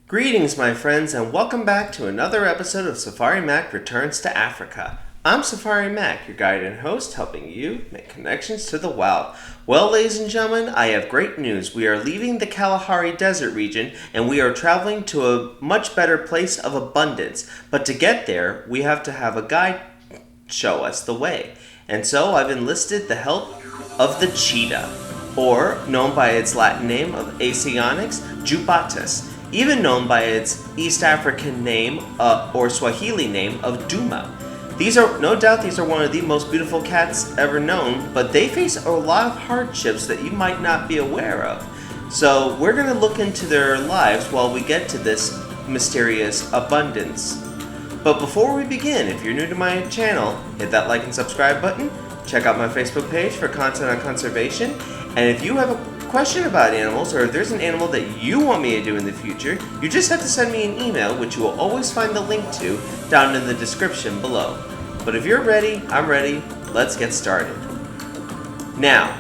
Greetings, my friends, and welcome back to another episode of Safari Mack Returns to Africa. I'm Safari Mack, your guide and host, helping you make connections to the wild. Well, ladies and gentlemen, I have great news. We are leaving the Kalahari Desert region, and we are traveling to a much better place of abundance. But to get there, we have to have a guide show us the way. And so I've enlisted the help of the cheetah, or known by its Latin name of Asionyx jubatus, even known by its East African name or Swahili name of Duma. These are one of the most beautiful cats ever known, but they face a lot of hardships that you might not be aware of. So we're going to look into their lives while we get to this mysterious abundance. But before we begin, if you're new to my channel, hit that like and subscribe button, check out my Facebook page for content on conservation, and if you have a question about animals, or if there's an animal that you want me to do in the future, you just have to send me an email, which you will always find the link to down in the description below. But if you're ready, I'm ready. Let's get started. Now,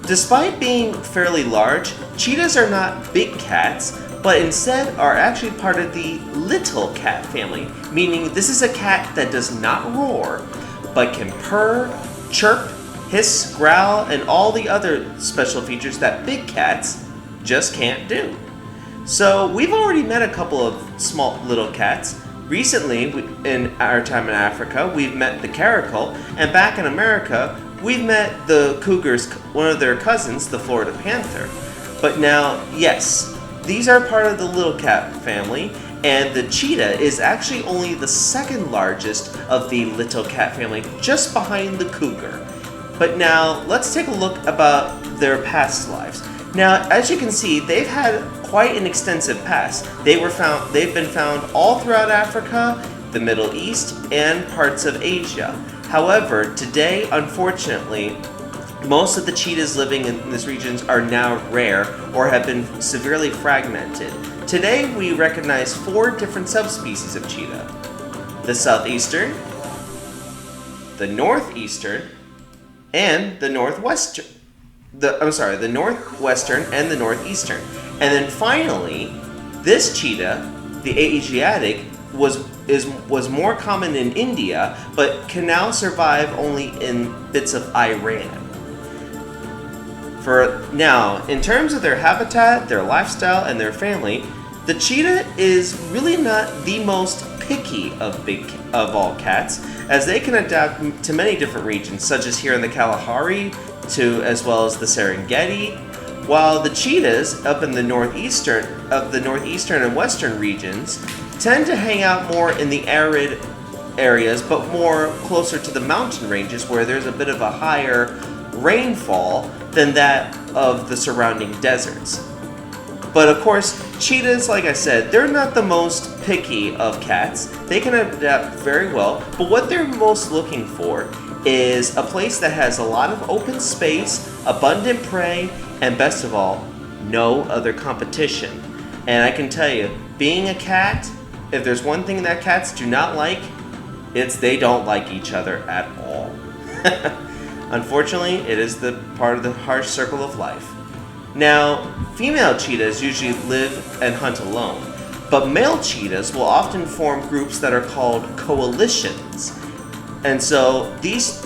despite being fairly large, cheetahs are not big cats, but instead are actually part of the little cat family, meaning this is a cat that does not roar, but can purr, chirp, hiss, growl, and all the other special features that big cats just can't do. So we've already met a couple of small little cats. Recently, in our time in Africa, we've met the caracal, and back in America, we've met the cougars, one of their cousins, the Florida panther. But now, yes, these are part of the little cat family, and the cheetah is actually only the second largest of the little cat family, just behind the cougar. But now, let's take a look about their past lives. Now, as you can see, they've had quite an extensive past. They've been found all throughout Africa, the Middle East, and parts of Asia. However, today, unfortunately, most of the cheetahs living in these regions are now rare or have been severely fragmented. Today, we recognize 4 different subspecies of cheetah: the southeastern, the northeastern, and the northwestern and the northeastern. And then finally, this cheetah, the Asiatic, was more common in India, but can now survive only in bits of Iran. For now, in terms of their habitat, their lifestyle, and their family, the cheetah is really not the most picky of all cats, as they can adapt to many different regions, such as here in the Kalahari, as well as the Serengeti, while the cheetahs up in the northeastern and western regions tend to hang out more in the arid areas, but more closer to the mountain ranges where there's a bit of a higher rainfall than that of the surrounding deserts. But of course, cheetahs, like I said, they're not the most picky of cats. They can adapt very well, but what they're most looking for is a place that has a lot of open space, abundant prey, and best of all, no other competition. And I can tell you, being a cat, if there's one thing that cats do not like, it's they don't like each other at all. Unfortunately, it is the part of the harsh circle of life. Now, female cheetahs usually live and hunt alone, but male cheetahs will often form groups that are called coalitions. And so these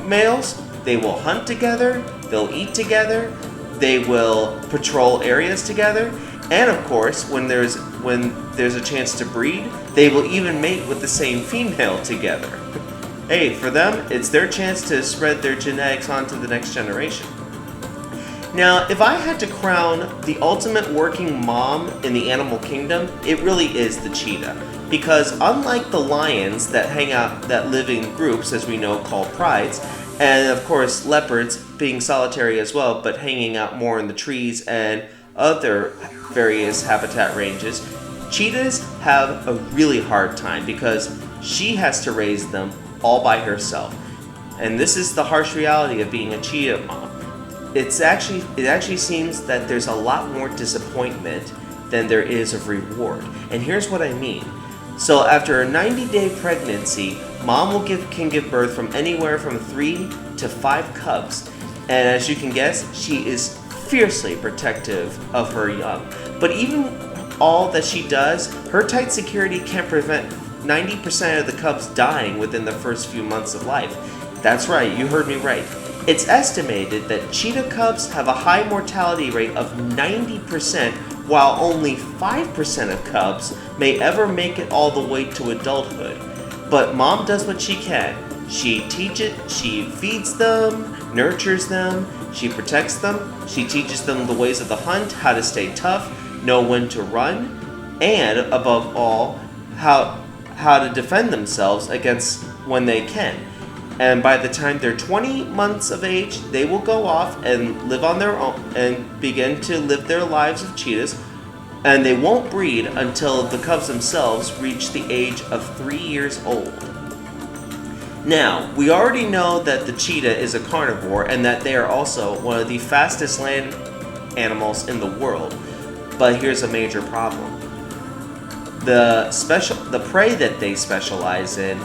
males, they will hunt together, they'll eat together, they will patrol areas together, and of course, when there's a chance to breed, they will even mate with the same female together. Hey, for them, it's their chance to spread their genetics onto the next generation. Now, if I had to crown the ultimate working mom in the animal kingdom, it really is the cheetah. Because unlike the lions that live in groups, as we know, called prides, and of course leopards being solitary as well, but hanging out more in the trees and other various habitat ranges, cheetahs have a really hard time because she has to raise them all by herself. And this is the harsh reality of being a cheetah mom. It actually seems that there's a lot more disappointment than there is of reward. And here's what I mean. So after a 90-day pregnancy, mom can give birth from anywhere from 3 to 5 cubs. And as you can guess, she is fiercely protective of her young. But even all that she does, her tight security can prevent 90% of the cubs dying within the first few months of life. That's right, you heard me right. It's estimated that cheetah cubs have a high mortality rate of 90%, while only 5% of cubs may ever make it all the way to adulthood. But mom does what she can. She feeds them, nurtures them, she protects them, she teaches them the ways of the hunt, how to stay tough, know when to run, and above all, how to defend themselves against when they can. And by the time they're 20 months of age, they will go off and live on their own and begin to live their lives of cheetahs, and they won't breed until the cubs themselves reach the age of 3 years old. Now, we already know that the cheetah is a carnivore and that they are also one of the fastest land animals in the world. But here's a major problem. The prey that they specialize in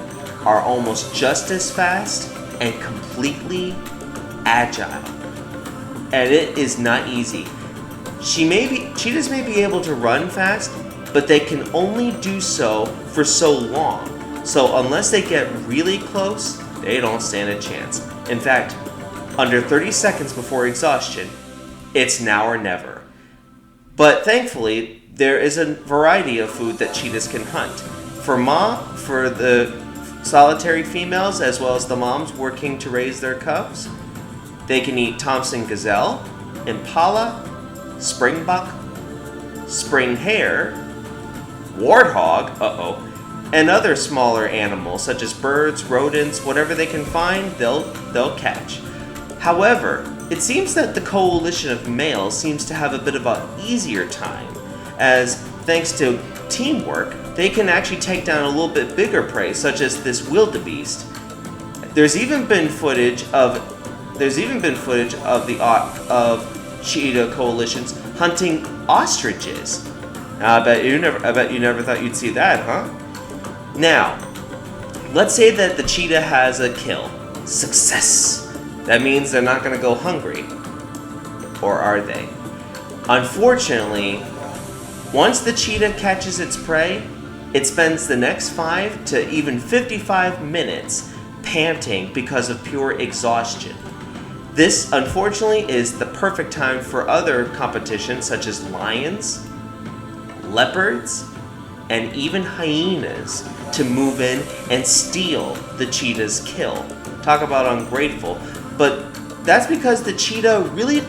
are almost just as fast and completely agile. And it is not easy. Cheetahs may be able to run fast, but they can only do so for so long. So unless they get really close, they don't stand a chance. In fact, under 30 seconds before exhaustion, it's now or never. But thankfully, there is a variety of food that cheetahs can hunt. For the solitary females, as well as the moms working to raise their cubs, they can eat Thompson gazelle, impala, springbuck, spring hare, warthog, and other smaller animals such as birds, rodents, whatever they can find, they'll catch. However, it seems that the coalition of males seems to have a bit of an easier time, as thanks to teamwork, they can actually take down a little bit bigger prey, such as this wildebeest. There's even been footage of cheetah coalitions hunting ostriches. I bet you never thought you'd see that, huh? Now, let's say that the cheetah has a kill. Success! That means they're not going to go hungry. Or are they? Unfortunately, once the cheetah catches its prey, it spends the next 5 to even 55 minutes panting because of pure exhaustion. This, unfortunately, is the perfect time for other competitions such as lions, leopards, and even hyenas to move in and steal the cheetah's kill. Talk about ungrateful. But that's because the cheetah really,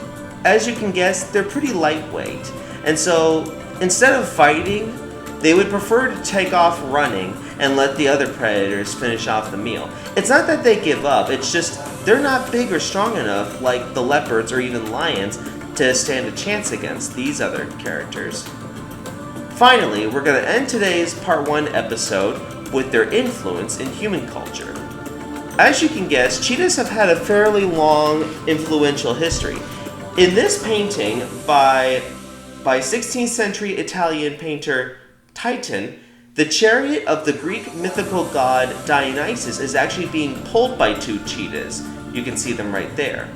as you can guess, they're pretty lightweight. And so instead of fighting, they would prefer to take off running and let the other predators finish off the meal. It's not that they give up, it's just they're not big or strong enough like the leopards or even lions to stand a chance against these other characters. Finally, we're going to end today's Part 1 episode with their influence in human culture. As you can guess, cheetahs have had a fairly long, influential history. In this painting by 16th century Italian painter Titan, the chariot of the Greek mythical god Dionysus is actually being pulled by 2 cheetahs. You can see them right there.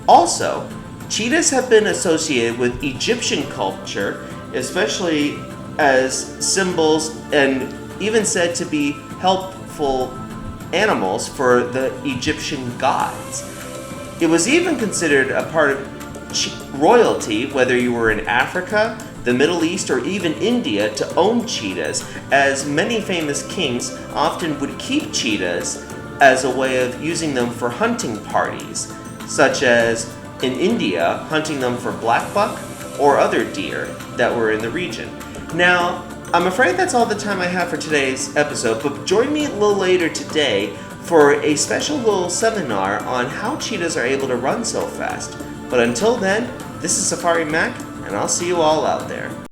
Also, cheetahs have been associated with Egyptian culture, especially as symbols and even said to be helpful animals for the Egyptian gods. It was even considered a part of royalty, whether you were in Africa, the Middle East, or even India, to own cheetahs, as many famous kings often would keep cheetahs as a way of using them for hunting parties, such as in India, hunting them for black buck or other deer that were in the region. Now, I'm afraid that's all the time I have for today's episode, but join me a little later today for a special little seminar on how cheetahs are able to run so fast. But until then, this is Safari Mack, and I'll see you all out there.